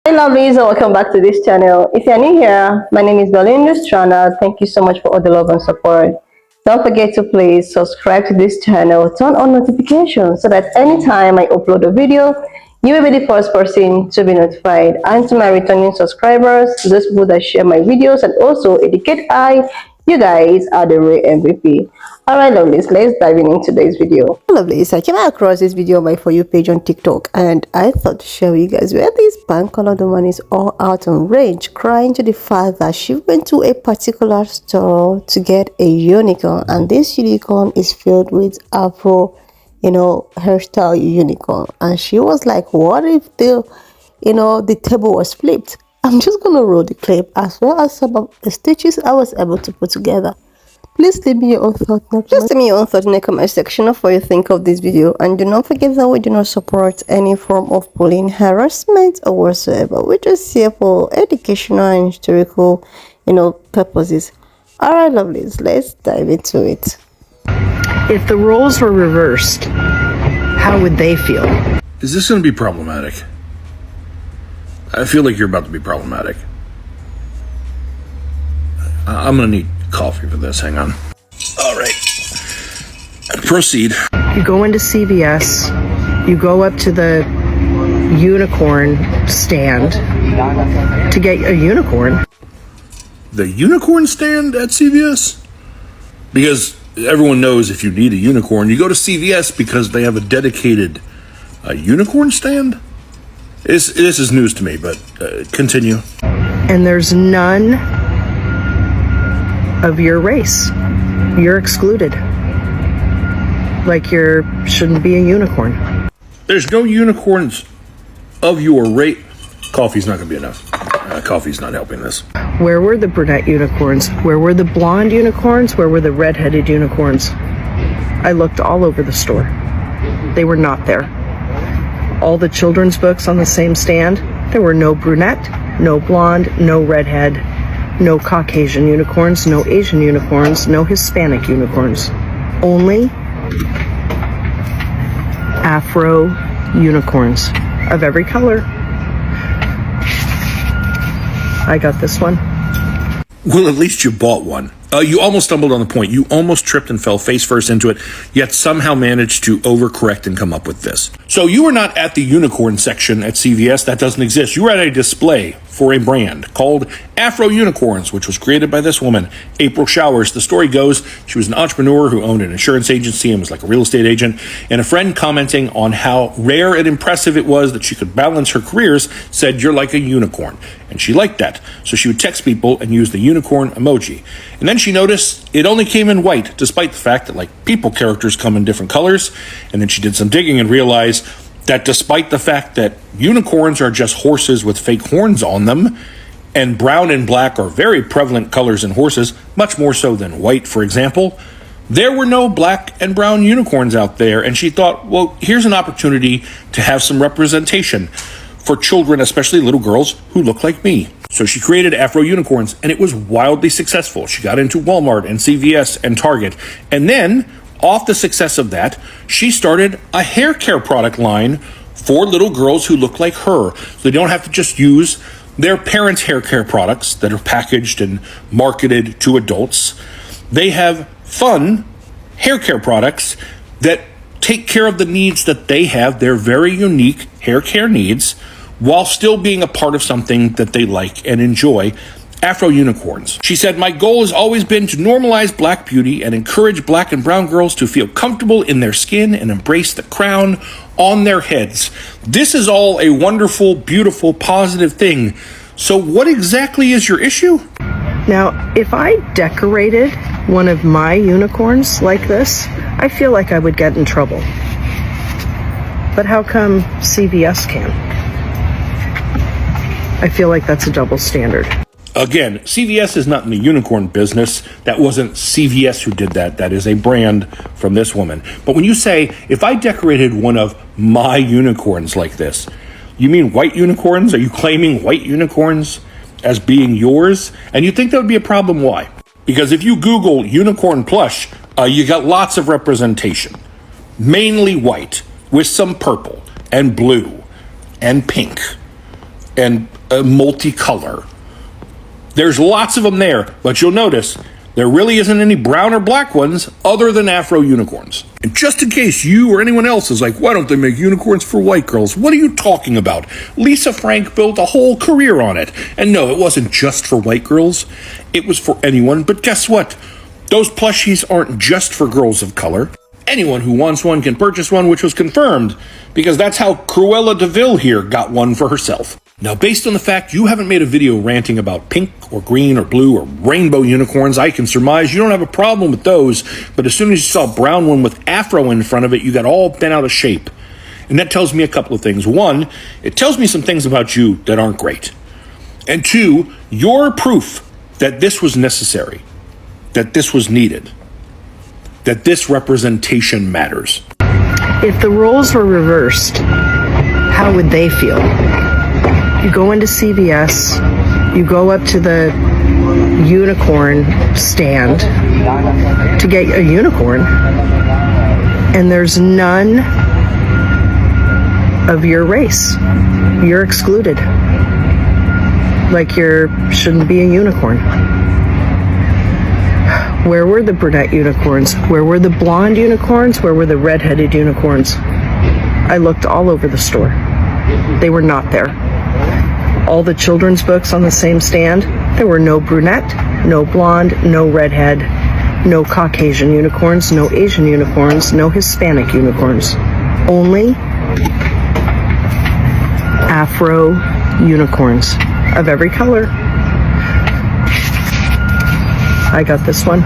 Hey lovelies, and welcome back to this channel. If you're new here, my name is Belinda Strana. Thank you so much for all the love and support. Don't forget to please subscribe to this channel, turn on notifications so that anytime I upload a video, you will be the first person to be notified. And to my returning subscribers, to those people that share my videos and also educate you guys are the real MVP. Alright lovelies, let's dive in into today's video. Lovelies, I came across this video on my For You page on TikTok and I thought to show you guys where this bank colored woman is all out on range, crying to the fact that she went to a particular store to get a unicorn, and this unicorn is filled with Afro, hairstyle unicorn. And she was like, what if the table was flipped? I'm just gonna roll the clip as well as some of the stitches I was able to put together. Please leave me your own thoughts. Just leave me your own thoughts in the comment section of what you think of this video, and do not forget that we do not support any form of bullying, harassment, or whatsoever. We're just here for educational and historical, purposes. Alright, lovelies, let's dive into it. If the roles were reversed, how would they feel? Is this going to be problematic? I feel like you're about to be problematic. I'm going to need coffee for this. Hang on. All right. Proceed. You go into CVS, you go up to the unicorn stand to get a unicorn. The unicorn stand at CVS? Because everyone knows if you need a unicorn, you go to CVS because they have a dedicated unicorn stand? This is news to me, but continue. And there's none of your race. You're excluded. Like you shouldn't be a unicorn. There's no unicorns of your race. Coffee's not going to be enough. Coffee's not helping this. Where were the brunette unicorns? Where were the blonde unicorns? Where were the redheaded unicorns? I looked all over the store. They were not there. All the children's books on the same stand, there were no brunette, no blonde, no redhead, no Caucasian unicorns, no Asian unicorns, no Hispanic unicorns. Only Afro unicorns of every color. I got this one. Well, at least you bought one. You almost stumbled on the point. You almost tripped and fell face first into it, yet somehow managed to overcorrect and come up with this. So you were not at the unicorn section at CVS. That doesn't exist. You were at a display for a brand called Afro Unicorns, which was created by this woman, April Showers. The story goes she was an entrepreneur who owned an insurance agency and was like a real estate agent. And a friend commenting on how rare and impressive it was that she could balance her careers said, "You're like a unicorn." And she liked that. So she would text people and use the unicorn emoji. And then she noticed it only came in white, despite the fact that people characters come in different colors. And then she did some digging and realized that despite the fact that unicorns are just horses with fake horns on them, and brown and black are very prevalent colors in horses, much more so than white, for example, there were no black and brown unicorns out there. And she thought, well, here's an opportunity to have some representation for children, especially little girls who look like me. So she created Afro Unicorns, and it was wildly successful. She got into Walmart and CVS and Target. And then, off the success of that, she started a hair care product line for little girls who look like her. So they don't have to just use their parents' hair care products that are packaged and marketed to adults. They have fun hair care products that take care of the needs that they have, their very unique hair care needs, while still being a part of something that they like and enjoy. Afro Unicorns. She said, "My goal has always been to normalize black beauty and encourage black and brown girls to feel comfortable in their skin and embrace the crown on their heads." This is all a wonderful, beautiful, positive thing. So what exactly is your issue? Now, if I decorated one of my unicorns like this, I feel like I would get in trouble. But how come CVS can? I feel like that's a double standard. Again, CVS is not in the unicorn business. That wasn't CVS who did that. That is a brand from this woman. But when you say, if I decorated one of my unicorns like this, you mean white unicorns? Are you claiming white unicorns as being yours? And you think that would be a problem? Why? Because if you Google unicorn plush, you got lots of representation. Mainly white with some purple and blue and pink and multicolor. There's lots of them there, but you'll notice there really isn't any brown or black ones other than Afro Unicorns. And just in case you or anyone else is like, why don't they make unicorns for white girls? What are you talking about? Lisa Frank built a whole career on it. And no, it wasn't just for white girls. It was for anyone. But guess what? Those plushies aren't just for girls of color. Anyone who wants one can purchase one, which was confirmed, because that's how Cruella de Vil here got one for herself. Now, based on the fact you haven't made a video ranting about pink or green or blue or rainbow unicorns, I can surmise you don't have a problem with those, but as soon as you saw a brown one with afro in front of it, you got all bent out of shape. And that tells me a couple of things. One, it tells me some things about you that aren't great. And two, you're proof that this was necessary, that this was needed, that this representation matters. If the roles were reversed, how would they feel? You go into CVS, you go up to the unicorn stand to get a unicorn, and there's none of your race. You're excluded. Like you shouldn't be a unicorn. Where were the brunette unicorns? Where were the blonde unicorns? Where were the red-headed unicorns? I looked all over the store. They were not there. All the children's books on the same stand, there were no brunette, no blonde, no redhead, no Caucasian unicorns, no Asian unicorns, no Hispanic unicorns. Only Afro unicorns of every color. I got this one.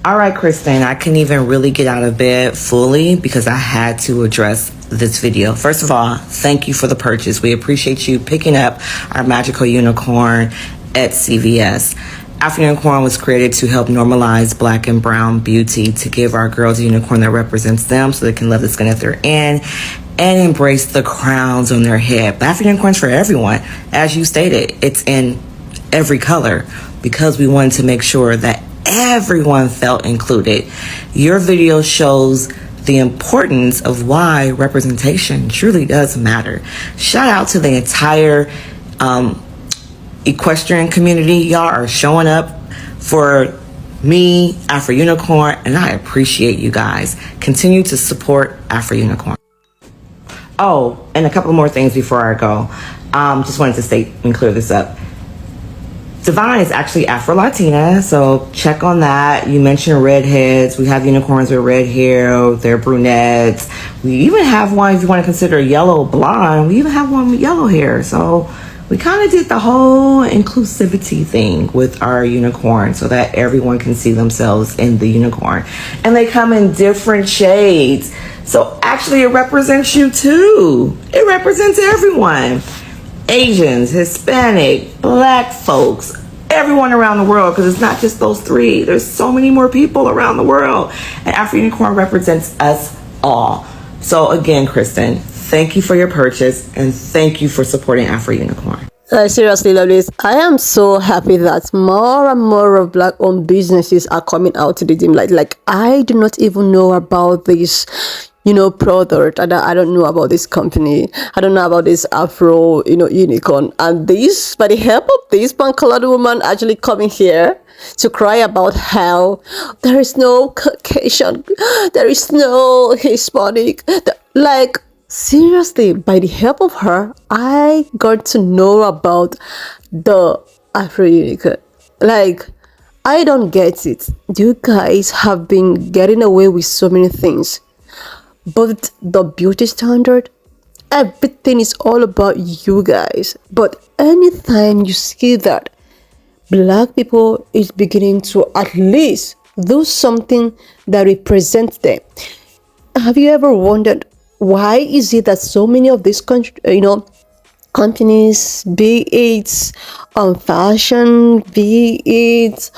All right, Kristen, I couldn't even really get out of bed fully because I had to address this video. First of all, thank you for the purchase. We appreciate you picking up our magical unicorn at CVS. Afro Unicorn was created to help normalize black and brown beauty, to give our girls a unicorn that represents them so they can love the skin that they're in and embrace the crowns on their head. But Afro Unicorn's for everyone. As you stated, it's in every color because we wanted to make sure that everyone felt included. Your video shows the importance of why representation truly does matter. Shout out to the entire equestrian community. Y'all are showing up for me, Afro Unicorn, and I appreciate you guys. Continue to support Afro Unicorn. Oh, and a couple more things before I go. Just wanted to state and clear this up. Divine is actually Afro-Latina, so check on that. You mentioned redheads. We have unicorns with red hair. They're brunettes. We even have one, if you want to consider yellow blonde, we even have one with yellow hair. So we kind of did the whole inclusivity thing with our unicorn so that everyone can see themselves in the unicorn. And they come in different shades. So actually it represents you too. It represents everyone. Asians, Hispanic, black folks, everyone around the world, because it's not just those three. There's so many more people around the world. And Afro Unicorn represents us all. So again, Kristen, thank you for your purchase and thank you for supporting Afro Unicorn. I seriously love this. I am so happy that more and more of black-owned businesses are coming out to the limelight. Like, I do not even know about this, product. I don't know about this company. I don't know about this Afro, Unicorn. And this, by the help of this pan-colored woman actually coming here to cry about how there is no Caucasian, there is no Hispanic, seriously, by the help of her, I got to know about the Afro Unicorn. I don't get it. You guys have been getting away with so many things. But the beauty standard, everything is all about you guys. But anytime you see that black people is beginning to at least do something that represents them, have you ever wondered why is it that so many of these companies, be it fashion, be it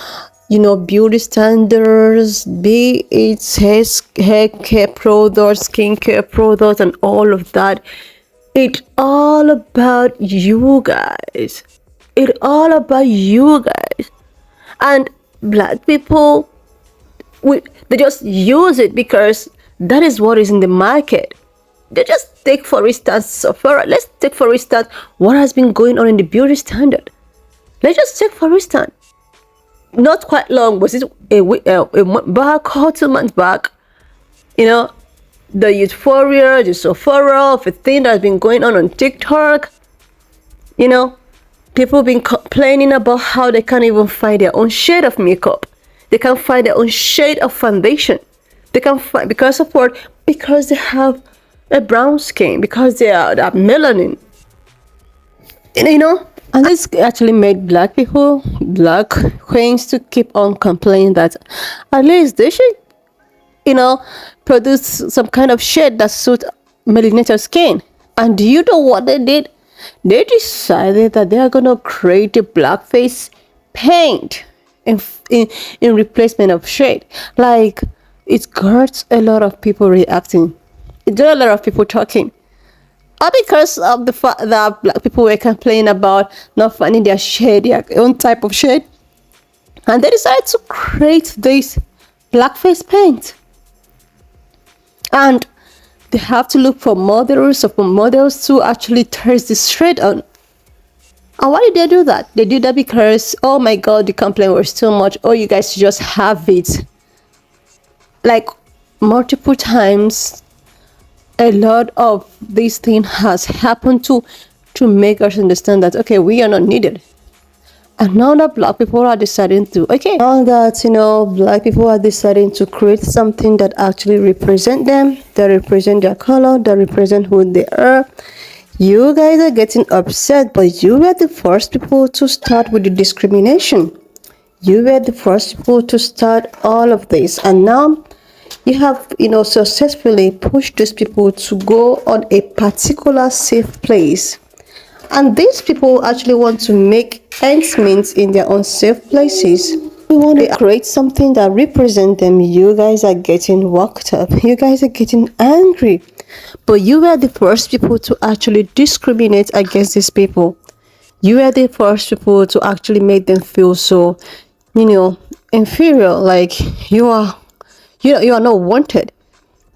beauty standards, be it hair care products, skincare products, and all of that, it's all about you guys. It's all about you guys. And black people, they just use it because that is what is in the market. Just take for instance, Sephora. Let's take for instance what has been going on in the beauty standard. Let's just take for instance, not quite long, was it a month back or 2 months back, the euphoria, the Sephora of a thing that's been going on TikTok. People been complaining about how they can't even find their own shade of makeup. They can't find their own shade of foundation. They can't find, because of what? Because they have a brown skin, because they are melanin. And this actually made black queens to keep on complaining that at least they should, produce some kind of shade that suit melanated skin. And do you know what they did? They decided that they are gonna create a blackface paint in replacement of shade. Like, it got a lot of people reacting. It got a lot of people talking. All because of the fact that black people were complaining about not finding their shade, their own type of shade. And they decided to create this blackface paint. And they have to look for models to actually test this shade on. And why did they do that? They did that because, oh my god, the complaint was too much. Oh, you guys just have it. Like, multiple times, a lot of this thing has happened to make us understand that, okay, we are not needed. And now that black people are deciding to, black people are deciding to create something that actually represent them, that represent their color, that represent who they are. You guys are getting upset, but you were the first people to start with the discrimination. You were the first people to start all of this. And now you have, successfully pushed these people to go on a particular safe place. And these people actually want to make ends meet in their own safe places. We want to create something that represents them. You guys are getting worked up. You guys are getting angry. But you were the first people to actually discriminate against these people. You were the first people to actually make them feel so, inferior. Like you are not wanted.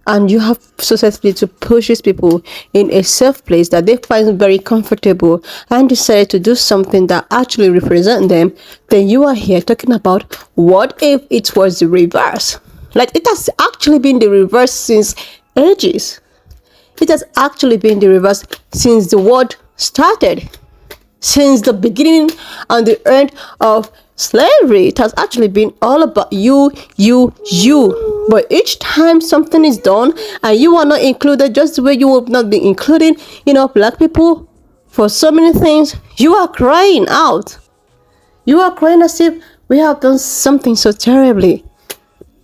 And you have successfully to push these people in a safe place that they find very comfortable and decided to do something that actually represents them. Then you are here talking about, what if it was the reverse? Like, it has actually been the reverse since ages. It has actually been the reverse since the world started. Since the beginning and the end of slavery, it has actually been all about you. But each time something is done and you are not included, just the way you will not be including, black people for so many things, you are crying out. You are crying as if we have done something so terribly.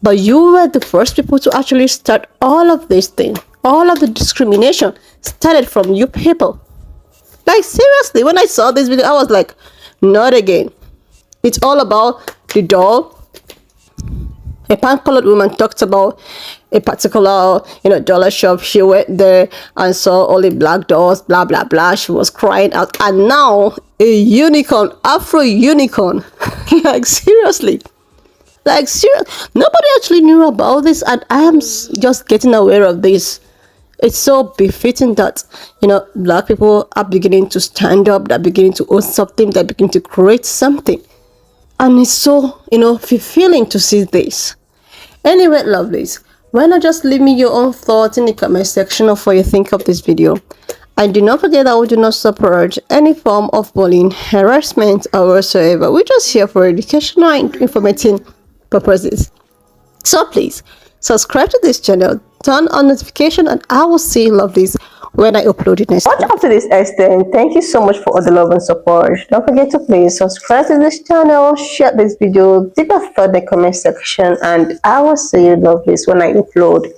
But you were the first people to actually start all of these things. All of the discrimination started from you people. Like, seriously, when I saw this video, I was like, not again. It's all about the doll. A pan-colored woman talked about a particular, dollar shop. She went there and saw all the black dolls, blah, blah, blah. She was crying out. And now, a unicorn, Afro Unicorn. Like, seriously. Like, nobody actually knew about this. And I am just getting aware of this. It's so befitting that, black people are beginning to stand up. They're beginning to own something. They're beginning to create something. And it's so, fulfilling to see this. Anyway, lovelies, why not just leave me your own thoughts in the comment section of what you think of this video. And do not forget that we do not support any form of bullying, harassment, or whatsoever. We're just here for educational and informative purposes. So please, subscribe to this channel, turn on notification, and I will see you, lovelies, when I upload it next. Watch up to this extent. Thank you so much for all the love and support. Don't forget to please subscribe to this channel, share this video, leave a thought in the comment section, and I will see you, lovelies, when I upload